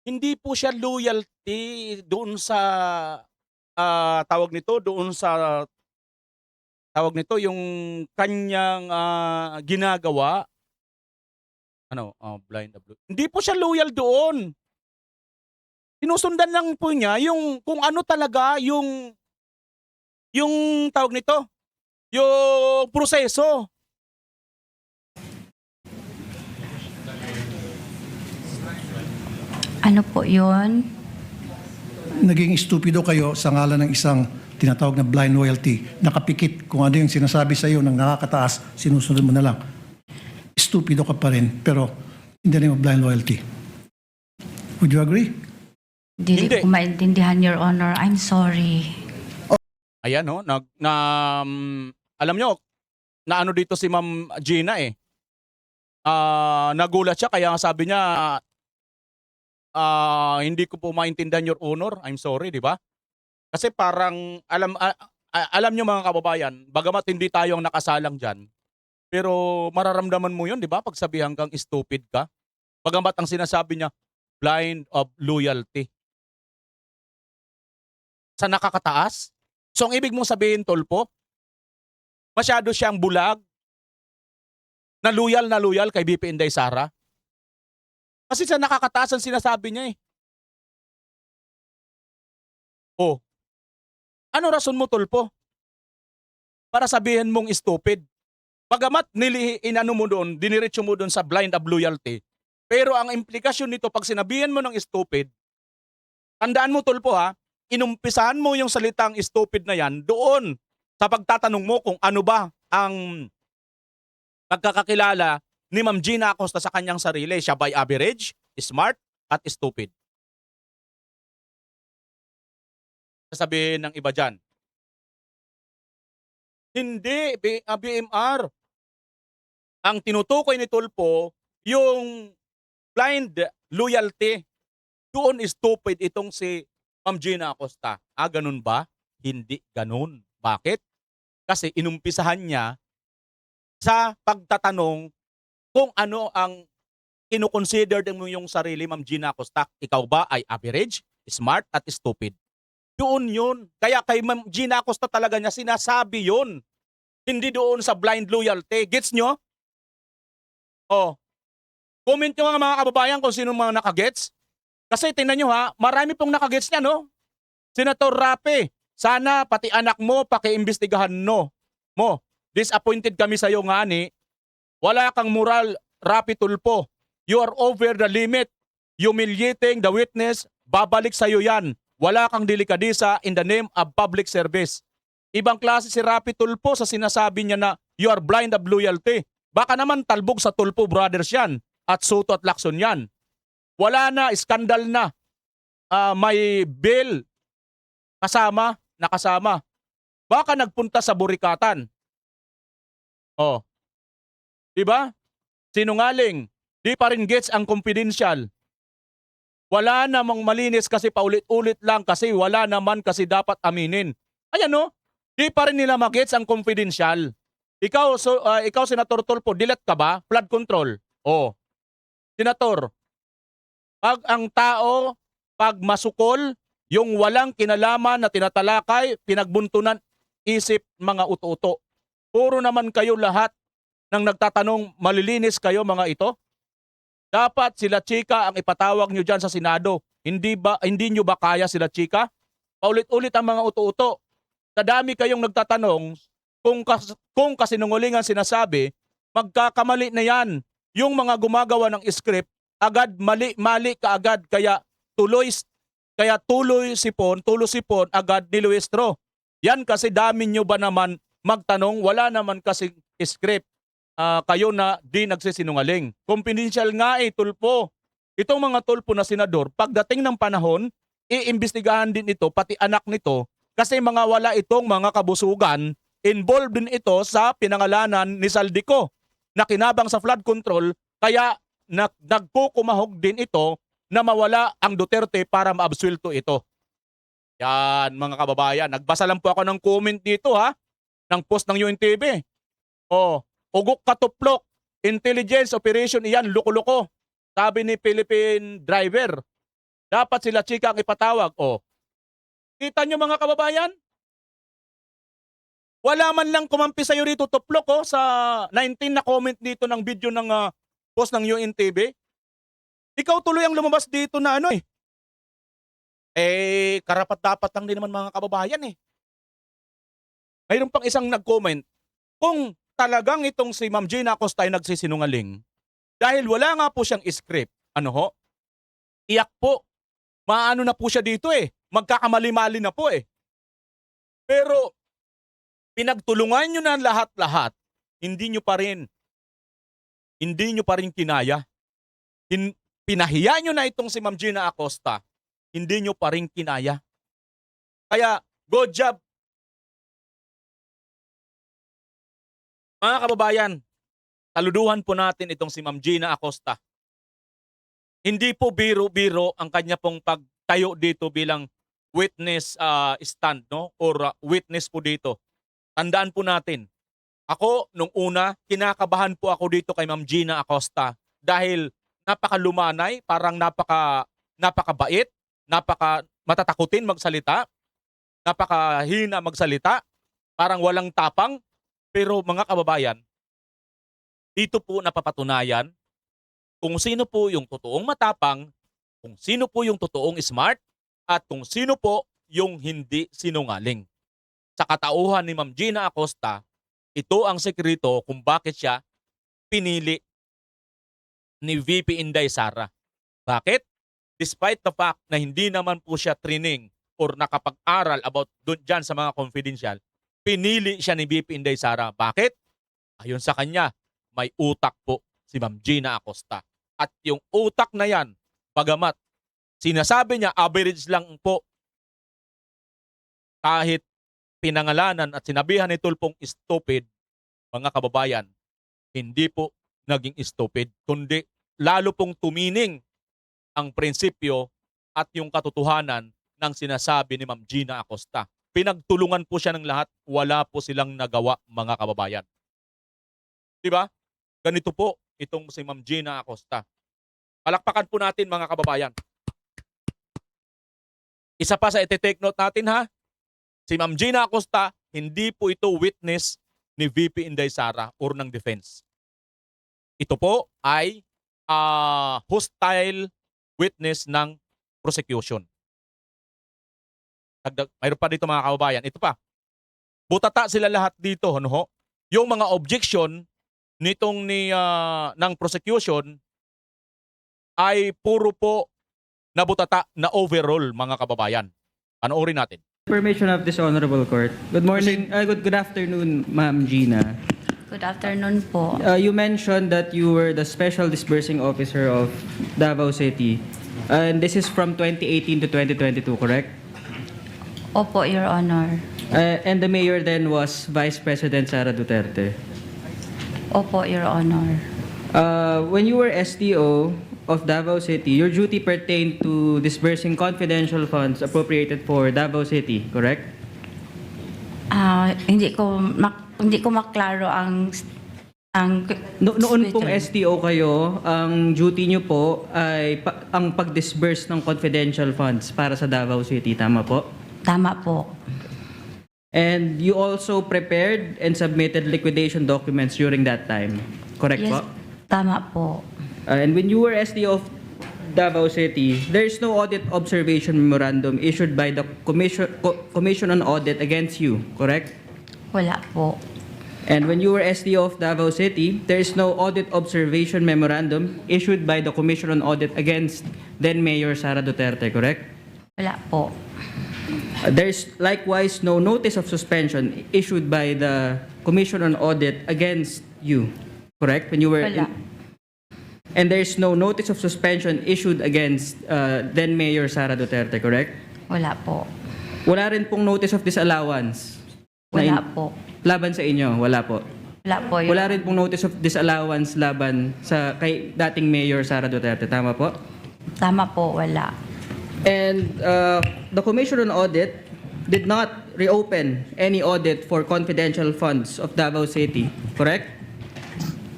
Hindi po siya loyalty doon sa tawag nito, yung kanyang ginagawa. Blind. Hindi po siya loyal doon. Sinusundan lang po niya yung kung ano talaga yung tawag nito, yung proseso. Ano po yun? Naging stupido kayo sa ngalan ng isang tinatawag na blind loyalty. Nakapikit kung ano yung sinasabi sa iyo ng nakakataas, sinusunod mo na lang. Stupido ka pa rin, pero in the name of blind loyalty. Would you agree? Hindi Hindi. ko maintindihan, Your Honor. I'm sorry. Ayan alam nyo, na ano dito si Ma'am Gina eh. Nagulat siya kaya sabi niya, hindi ko po maintindihan, Your Honor. I'm sorry, di ba? Kasi parang alam nyo, mga kababayan, bagamat hindi tayo ang nakasalang dyan, pero mararamdaman mo yun, di ba? Pag sabihan kang stupid ka. Bagamat ang sinasabi niya, blind of loyalty. sa nakakataas? So ang ibig mong sabihin, Tulpo, masyado siyang bulag, na loyal kay BP Inday Sara? Kasi sa nakakataas ang sinasabi niya eh. Oh, ano rason mo, Tulpo? Para sabihin mong stupid. Bagamat inano mo doon, diniretso mo doon sa blind of loyalty. Pero ang implikasyon nito, pag sinabihan mo ng stupid, tandaan mo, Tulpo ha, inumpisahan mo yung salitang stupid na yan doon sa pagtatanong mo kung ano ba ang pagkakakilala ni Ma'am Gina Acosta sa kanyang sarili. Siya by average, smart, at stupid. Sasabihin ng iba dyan, hindi, BMR. Ang tinutukoy ni Tulpo, yung blind loyalty. Doon stupid itong si Ma'am Gina Acosta. Ah, ganun ba? Hindi ganun. Bakit? Kasi inumpisahan niya sa pagtatanong kung ano ang kinukonsider mo yung sarili, Ma'am Gina Acosta. Ikaw ba ay average, smart, at stupid? Doon yun. Kaya kay Ma'am Gina Acosta talaga niya sinasabi yun. Hindi doon sa blind loyalty. Gets nyo? Oh. Comment nyo nga mga kababayan kung sino mga nakagets. Kasi tingnan nyo ha, marami pong nakagets niya, no? Senator Rapi, sana pati anak mo pakiimbestigahan mo. Disappointed kami sa iyo nga ni. Wala kang moral, Rapi Tulpo. You are over the limit. Humiliating the witness. Babalik sa iyo yan. Wala kang delikadesa in the name of public service. Ibang klase si Rapi Tulpo sa sinasabi niya na you are blind of loyalty. Baka naman talbog sa Tulpo Brothers yan at Soto at Lacson yan. Wala na, skandal na. May bill nakasama. Baka nagpunta sa burikatan. Oh. Diba? Sinungaling. Di pa rin gets ang confidential. Wala namang malinis kasi paulit-ulit lang kasi wala naman kasi dapat aminin. Ayan no? Di pa rin nila magets ang confidential. Ikaw Senator Tulfo, delete ka ba? Flood control. Oh. Senator, pag ang tao, pag masukol, yung walang kinalaman na tinatalakay, pinagbuntunan, isip mga uto-uto. Puro naman kayo lahat ng nagtatanong, malilinis kayo mga ito? Dapat sila Chika ang ipatawag nyo dyan sa Senado. Hindi nyo ba kaya sila Chika? Paulit-ulit ang mga uto-uto. Kadami kayong nagtatanong, kung kasinungalingan sinasabi, magkakamali na yan. Yung mga gumagawa ng script, agad mali kaagad, kaya tuloy sipon, agad niluestro. Yan kasi dami nyo ba naman magtanong, wala naman kasi script. Kayo na di nagsisinungaling. Confidential nga Tulfo. Itong mga Tulfo na senador, pagdating ng panahon, iimbestigahan din ito, pati anak nito, kasi mga wala itong mga kabusugan, involved din ito sa pinangalanan ni Saldico na kinabang sa flood control, kaya nagkukumahog din ito na mawala ang Duterte para maabsuelto ito. Yan mga kababayan, nagbasa lang po ako ng comment dito ha, ng post ng UNTV. Ugok katuplok, intelligence operation iyan, loko-loko. Sabi ni Philippine driver, dapat sila Chika ang ipatawag. Kita nyo mga kababayan? Wala man lang kumampi sa'yo rito tuplok sa 19 na comment dito ng video ng post ng UNTV. Ikaw tuloy ang lumabas dito na karapat-dapat lang din naman mga kababayan Mayroon pang isang nag-comment, kung talagang itong si Ma'am Gina Acosta ay nagsisinungaling, dahil wala nga po siyang script, iyak po, maano na po siya dito magkakamali-mali na po Pero, pinagtulungan nyo na lahat-lahat, hindi nyo pa rin kinaya. Pinahiya nyo na itong si Ma'am Gina Acosta, hindi nyo pa rin kinaya. Kaya, good job. Mga kababayan, saluduhan po natin itong si Ma'am Gina Acosta. Hindi po biro-biro ang kanya pong pagtayo dito bilang witness stand, or witness po dito. Tandaan po natin, ako nung una, kinakabahan po ako dito kay Ma'am Gina Acosta dahil napakalumanay, parang napakabait, matatakutin magsalita. napakahina magsalita, parang walang tapang. Pero mga kababayan, dito po napapatunayan kung sino po yung totoong matapang, kung sino po yung totoong smart, at kung sino po yung hindi sinungaling. Sa katauhan ni Ma'am Gina Acosta, ito ang sekreto kung bakit siya pinili ni VP Inday Sara. Bakit? Despite the fact na hindi naman po siya training or nakapag-aral about dyan sa mga confidential, pinili siya ni VP Inday Sara. Bakit? Ayon sa kanya, may utak po si Ma'am Gina Acosta. At yung utak na yan, bagamat sinasabi niya average lang po, kahit pinangalanan at sinabihan ni Tulpong stupid, mga kababayan, hindi po naging stupid, kundi lalo pong tumining ang prinsipyo at yung katotohanan ng sinasabi ni Ma'am Gina Acosta. Pinagtulungan po siya ng lahat, wala po silang nagawa, mga kababayan. Diba? Ganito po itong si Ma'am Gina Acosta. Palakpakan po natin, mga kababayan. Isa pa sa iti-take note natin, ha? Si Ma'am Gina Acosta, hindi po ito witness ni VP Inday Sara or ng defense. Ito po ay hostile witness ng prosecution. Mayroon pa dito, mga kababayan. Ito pa. Butata sila lahat dito, ano ho? Yung mga objection nitong ng prosecution ay puro po nabutata na overall, mga kababayan. Panoorin natin. Permission of this honorable court. Good morning, good afternoon, Ma'am Gina. Good afternoon po. You mentioned that you were the special disbursing officer of Davao City. And this is from 2018 to 2022, correct? Opo, Your Honor. And the mayor then was Vice President Sara Duterte. Opo, Your Honor. When you were SDO of Davao City, your duty pertained to disbursing confidential funds appropriated for Davao City, correct? Hindi ko maklaro ang Noon pong question. STO kayo, ang duty nyo po ay ang pag-disburse ng confidential funds para sa Davao City, tama po? Tama po. And you also prepared and submitted liquidation documents during that time, correct Yes, po? tama po. And when you were SDO of Davao City, there is no audit observation memorandum issued by the Commission on Audit against you, correct? Wala po. And when you were SDO of Davao City, there is no audit observation memorandum issued by the Commission on Audit against then Mayor Sara Duterte, correct? Wala po. There's likewise no notice of suspension issued by the Commission on Audit against you, correct? When you were Wala. and there's no notice of suspension issued against then Mayor Sara Duterte, correct? Wala po. Wala rin pong notice of disallowance. Wala po. Laban sa inyo, wala po. Wala po, Your Wala rin pong notice of disallowance laban sa kay dating Mayor Sara Duterte, tama po? Tama po, wala. And the Commission on Audit did not reopen any audit for confidential funds of Davao City, correct?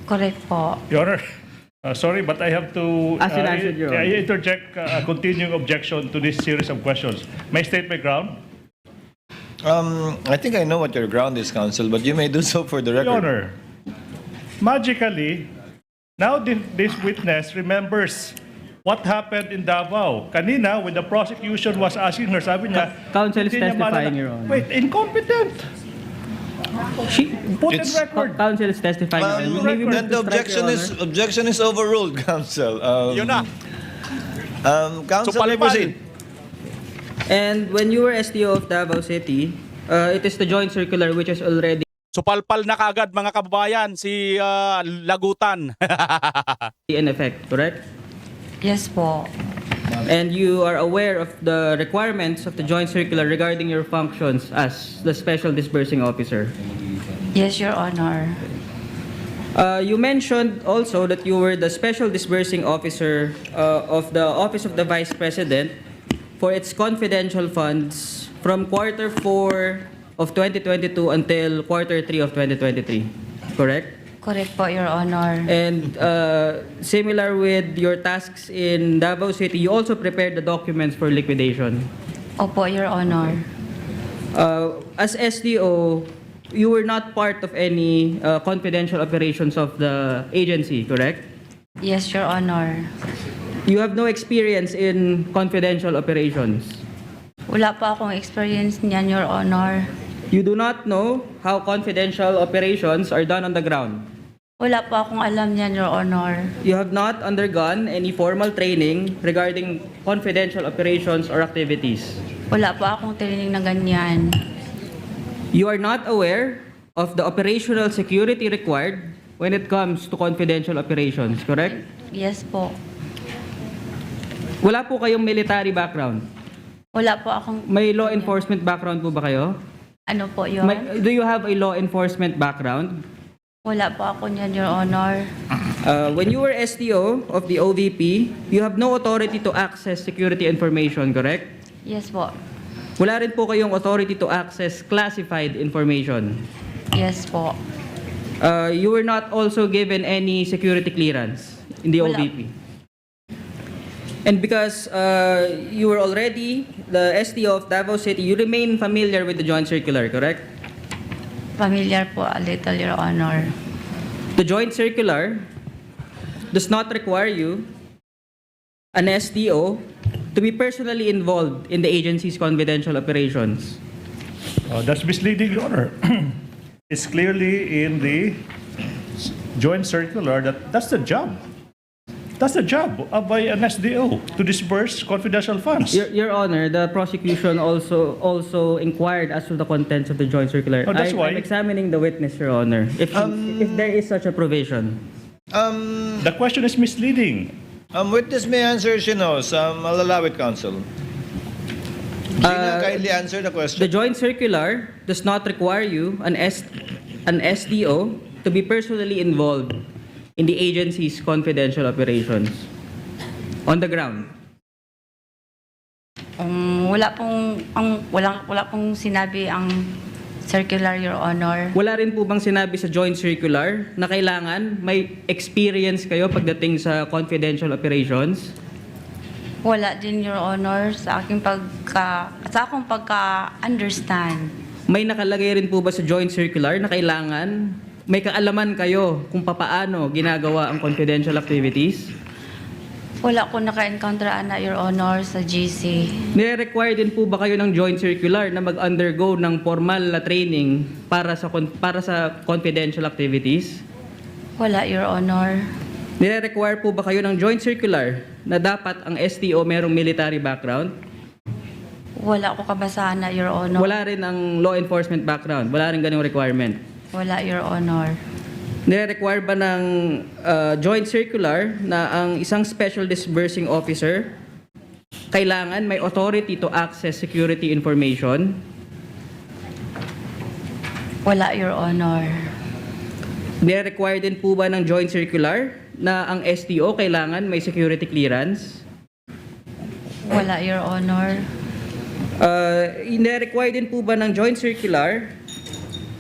Correct po. Your Honor, sorry, but I have to As in answered, Your Honor. I interject a continuing objection to this series of questions. May I state my ground? I think I know what your ground is, counsel, but you may do so for the Your record. Honor, magically, now this witness remembers what happened in Davao. Kanina, when the prosecution was asking her, sabi niya, Counsel is hindi niya testifying, maalala. Your Honor. Wait, incompetent. Put in It's- record. Counsel is testifying. Your Honor. Maybe we Then have the to strike, Your Honor. objection is overruled, counsel. Yun na. Counsel, So, may palpal. proceed. And when you were SDO of Davao City, it is the joint circular which is already Supalpal na kagad, mga kababayan, si Lagutan. in effect, correct? Yes po. And you are aware of the requirements of the joint circular regarding your functions as the special disbursing officer. Yes, Your Honor. You mentioned also that you were the special disbursing officer of the Office of the Vice President for its confidential funds from quarter 4 of 2022 until quarter 3 of 2023, correct? Correct po, Your Honor. And similar with your tasks in Davao City, you also prepared the documents for liquidation. Opo, Your Honor. As SDO, you were not part of any confidential operations of the agency, correct? Yes, Your Honor. You have no experience in confidential operations. Wala po akong experience niyan, Your Honor. You do not know how confidential operations are done on the ground. Wala po akong alam niyan, Your Honor. You have not undergone any formal training regarding confidential operations or activities. Wala po akong training na ganyan. You are not aware of the operational security required when it comes to confidential operations, correct? Yes po. Wala po kayong military background. Wala po akong... May law enforcement background po ba kayo? Ano po yun? Do you have a law enforcement background? Wala po ako niyan, Your Honor. When you were SDO of the OVP, you have no authority to access security information, correct? Yes po. Wala rin po kayong authority to access classified information. Yes po. You were not also given any security clearance in the Wala. OVP. And because you were already the SDO of Davao City, you remain familiar with the Joint Circular, correct? Familiar po a little, Your Honor. The Joint Circular does not require you, an SDO, to be personally involved in the agency's confidential operations. That's misleading, Your Honor. It's clearly in the joint circular that that's the job. That's the job of an SDO to disperse confidential funds. Your Honor, the prosecution also inquired as to the contents of the Joint Circular. Oh, that's why- I'm examining the witness, Your Honor. If there is such a provision. The question is misleading. Witness may answer, she knows. I'll allow it, counsel. Gina, kindly answer the question. The Joint Circular does not require you, an SDO, to be personally involved in the agency's confidential operations on the ground. Wala pong sinabi ang circular, Your Honor. Wala rin po bang sinabi sa Joint Circular na kailangan may experience kayo pagdating sa confidential operations? Wala din, Your Honor, sa akong pagka-understand. May nakalagay rin po ba sa Joint Circular na kailangan may kaalaman kayo kung papaano ginagawa ang confidential activities? Wala ko naka-encounter na, Your Honor, sa GC. Nire-require din po ba kayo ng Joint Circular na mag-undergo ng formal na training para sa confidential activities? Wala, Your Honor. Nire-require po ba kayo ng Joint Circular na dapat ang STO merong military background? Wala ko kabasahan na, Your Honor. Wala rin ang law enforcement background? Wala rin ganyung requirement? Wala, Your Honor. Nire-require ba ng Joint Circular na ang isang Special Disbursing Officer kailangan may authority to access security information? Wala, Your Honor. Nire-require din po ba ng Joint Circular na ang STO kailangan may security clearance? Wala, Your Honor. Nire-require din po ba ng Joint Circular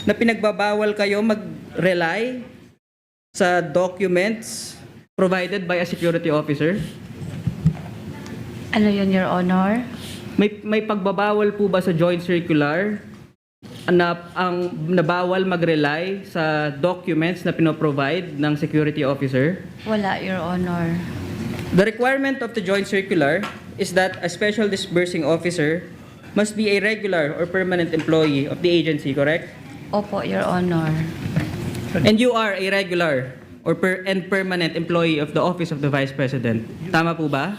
na pinagbabawal kayo mag-rely sa documents provided by a security officer? Ano yun, Your Honor? May pagbabawal po ba sa Joint Circular na ang nabawal mag-rely sa documents na pinoprovide ng security officer? Wala, Your Honor. The requirement of the Joint Circular is that a special disbursing officer must be a regular or permanent employee of the agency, correct? Opo, Your Honor. And you are a regular or permanent employee of the Office of the Vice President. Tama po ba?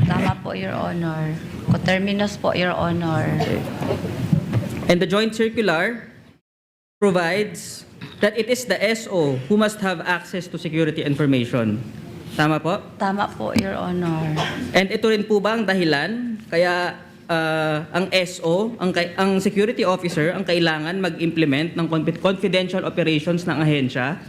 Tama po, Your Honor. Coterminous po, Your Honor. And the Joint Circular provides that it is the SO who must have access to security information. Tama po? Tama po, Your Honor. And ito rin po ba ang dahilan kaya ang SO, ang security officer, ang kailangan mag-implement ng confidential operations ng ahensya?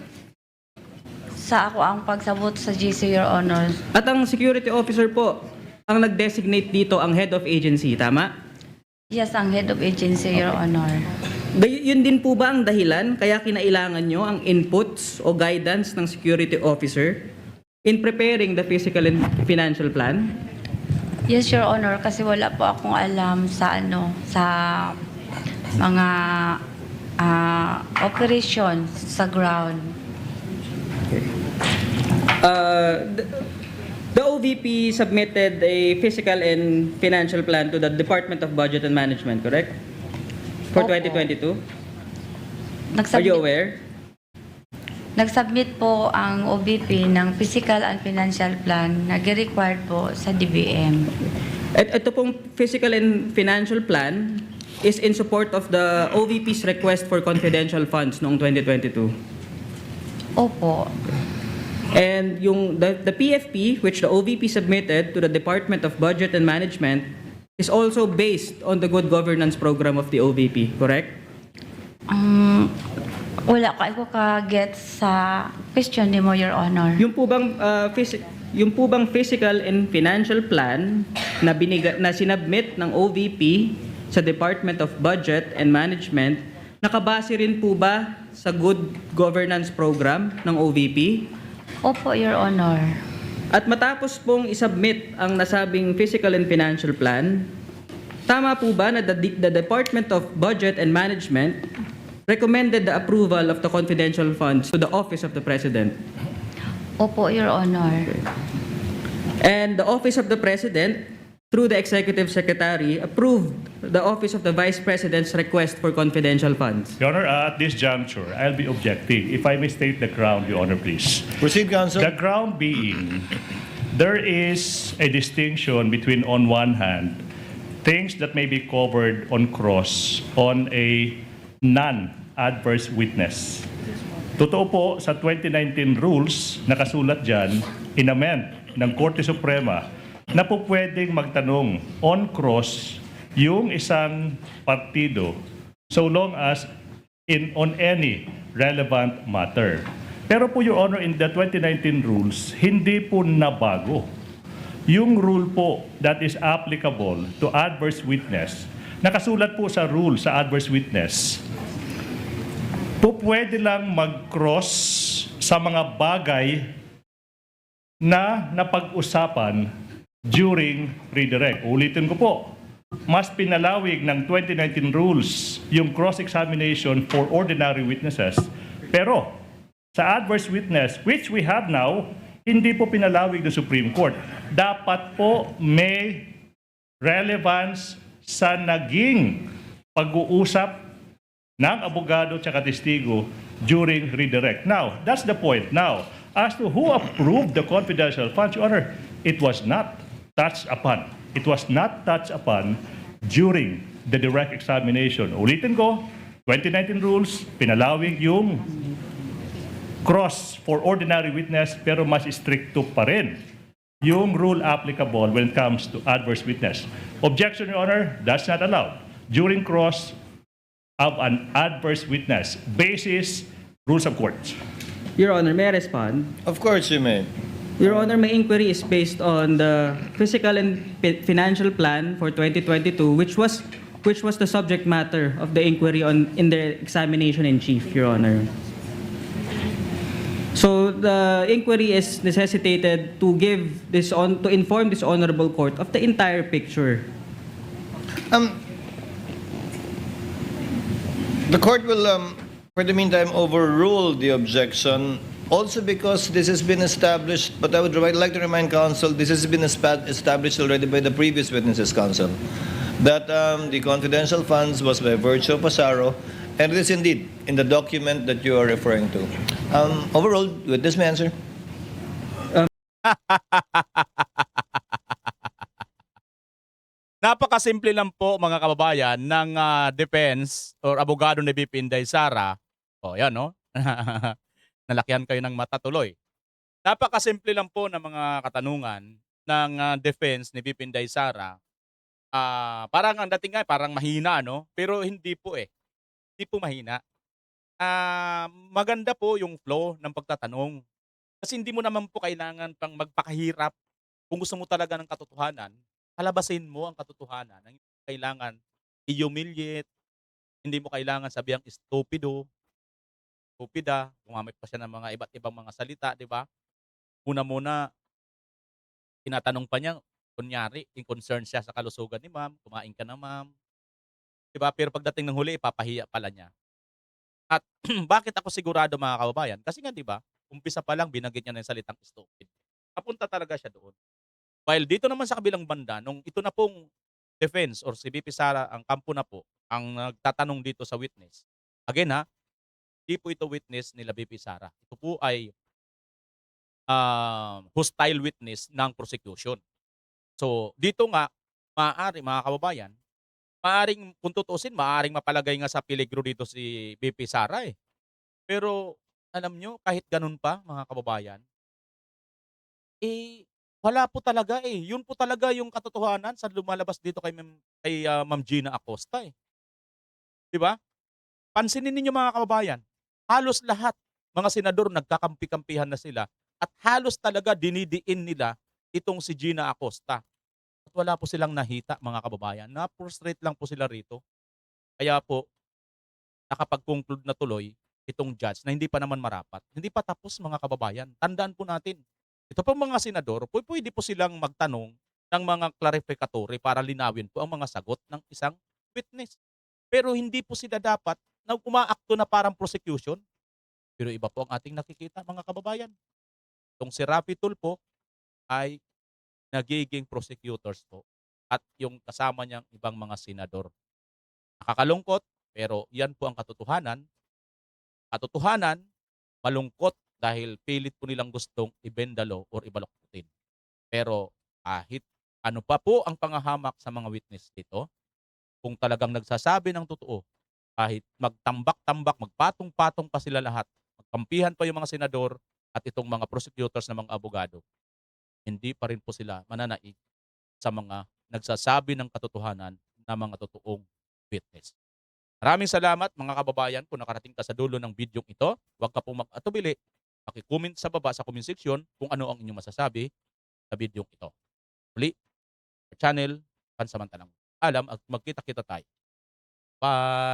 Sa ako ang pagsabot sa GC, Your Honor. At ang security officer po, ang nag-designate dito ang head of agency, tama? Yes, ang head of agency, Your Honor. Yun din po ba ang dahilan kaya kinailangan nyo ang inputs o guidance ng security officer in preparing the physical and financial plan? Yes, Your Honor, kasi wala po akong alam sa mga operations sa ground. The OVP submitted a fiscal and financial plan to the Department of Budget and Management, correct? For Opo. 2022? Are you Nagsubmit, aware? nagsubmit po ang OBP ng Physical and Financial Plan na required po sa DBM. At ito pong fiscal and financial plan is in support of the OVP's request for confidential funds noong 2022. Opo. And the PFP, which the OVP submitted to the Department of Budget and Management, is also based on the good governance program of the OVP, correct? Wala ko ka-get sa question ni mo, Your Honor. Yung po bang physical and financial plan na sinubmit ng OVP sa Department of Budget and Management, nakabase rin po ba sa good governance program ng OVP? Opo, Your Honor. At matapos pong isubmit ang nasabing physical and financial plan, tama po ba na the Department of Budget and Management recommended the approval of the confidential funds to the Office of the President? Opo, Your Honor. And the Office of the President, through the Executive Secretary, approved the Office of the Vice President's request for confidential funds. Your Honor, at this juncture, I'll be objecting. If I may state the ground, Your Honor, please. Proceed, counsel. The ground being, there is a distinction between, on one hand, things that may be covered on cross on a non-adverse witness. Totoo po, sa 2019 rules, nakasulat dyan, inamend ng Korte Suprema na po pwedeng magtanong on cross yung isang partido so long as on any relevant matter. Pero po, Your Honor, in the 2019 rules, hindi po nabago. Yung rule po that is applicable to adverse witness, nakasulat po sa rule sa adverse witness, po pwede lang mag-cross sa mga bagay na napag-usapan during redirect. Ulitin ko po, mas pinalawig ng 2019 rules yung cross-examination for ordinary witnesses. Pero sa adverse witness, which we have now, hindi po pinalawig ng Supreme Court. Dapat po may relevance sa naging pag-uusap ng abogado at testigo during redirect. Now, that's the point. Now, as to who approved the confidential funds, Your Honor, it was not touched upon. It was not touched upon during the direct examination. Ulitin ko, 2019 rules, pinalawig yung cross for ordinary witness, pero mas stricto pa rin yung rule applicable when it comes to adverse witness. Objection, Your Honor, that's not allowed. During cross of an adverse witness, basis rules of court. Your Honor, may I respond? Of course you may. Your Honor, my inquiry is based on the fiscal and financial plan for 2022, which was the subject matter of the inquiry in the examination in chief, Your Honor. So the inquiry is necessitated to inform this honorable court of the entire picture. The court will, for the meantime, overrule the objection, also because this has been established, but I would like to remind counsel, this has been established already by the previous witnesses, counsel, that the confidential funds was by virtue of Pasaro, and it is indeed in the document that you are referring to. Overruled, witness may answer. Napakasimple lang po mga kababayan ng defense or abogado ni VP Inday Sara. O yan no. Nalakihan kayo ng mata tuloy. Napakasimple lang po ng mga katanungan ng defense ni VP Inday Sara. Parang ang dating nga parang mahina no, pero hindi po eh. Hindi po mahina. Maganda po yung flow ng pagtatanong. Kasi hindi mo naman po kailangan pang magpakahirap. Kung gusto mo talaga ng katotohanan, palabasin mo ang katotohanan. Hindi mo kailangan i-humiliate, hindi mo kailangan sabihang stupido, stupida, gumamit pa siya ng mga iba't ibang mga salita, di ba? Muna-muna, tinatanong pa niya, kunyari, in concern siya sa kalusugan ni ma'am, kumain ka na ma'am, 'Di ba? Pero pagdating ng huli, ipapahiya pala niya. At bakit ako sigurado mga kababayan? Kasi nga 'di ba, umpisa pa lang binanggit niya na yung salitang stupid. Papunta talaga siya doon. While dito naman sa kabilang banda, nung ito na pong defense or si VP Sara ang kampo na po, ang nagtatanong dito sa witness. Again ha, di po ito witness nila VP Sara. Ito po ay hostile witness ng prosecution. So, dito nga, maaari mga kababayan, maaring kung tutuusin, maaring mapalagay nga sa peligro dito si VP Sara eh. Pero alam nyo, kahit ganun pa mga kababayan, eh, wala po talaga eh. Yun po talaga yung katotohanan sa lumalabas dito kay Ma'am Gina Acosta eh. 'Di ba? Pansinin ninyo mga kababayan, halos lahat mga senador nagkakampi-kampihan na sila at halos talaga dinidiin nila itong si Gina Acosta. At wala po silang nahita mga kababayan. Na-frustrate lang po sila rito. Kaya po, nakapag-conclude na tuloy itong judge na hindi pa naman marapat. Hindi pa tapos mga kababayan. Tandaan po natin, ito po mga senador, pwede po silang magtanong ng mga clarificatory para linawin po ang mga sagot ng isang witness. Pero hindi po sila dapat na umaakto na parang prosecution. Pero iba po ang ating nakikita mga kababayan. Itong si Raffy Tulfo ay nagiging prosecutors po at yung kasama niyang ibang mga senador. Nakakalungkot, pero yan po ang katotohanan. Katotohanan, malungkot dahil pilit po nilang gustong i-bend the law or ibaloktutin. Pero kahit ano pa po ang pangahamak sa mga witness dito, kung talagang nagsasabi ng totoo, kahit magtambak-tambak, magpatong-patong pa sila lahat, magkampihan pa yung mga senador at itong mga prosecutors na mga abogado, hindi pa rin po sila mananaig sa mga nagsasabi ng katotohanan na mga totoong witness. Maraming salamat mga kababayan kung nakarating ka sa dulo ng video ito. Huwag ka pong mag-atubili. Paki-comment sa baba sa comment section kung ano ang inyong masasabi sa video ito. Muli, sa channel, pansamantalang alam at magkita-kita tayo. Bye!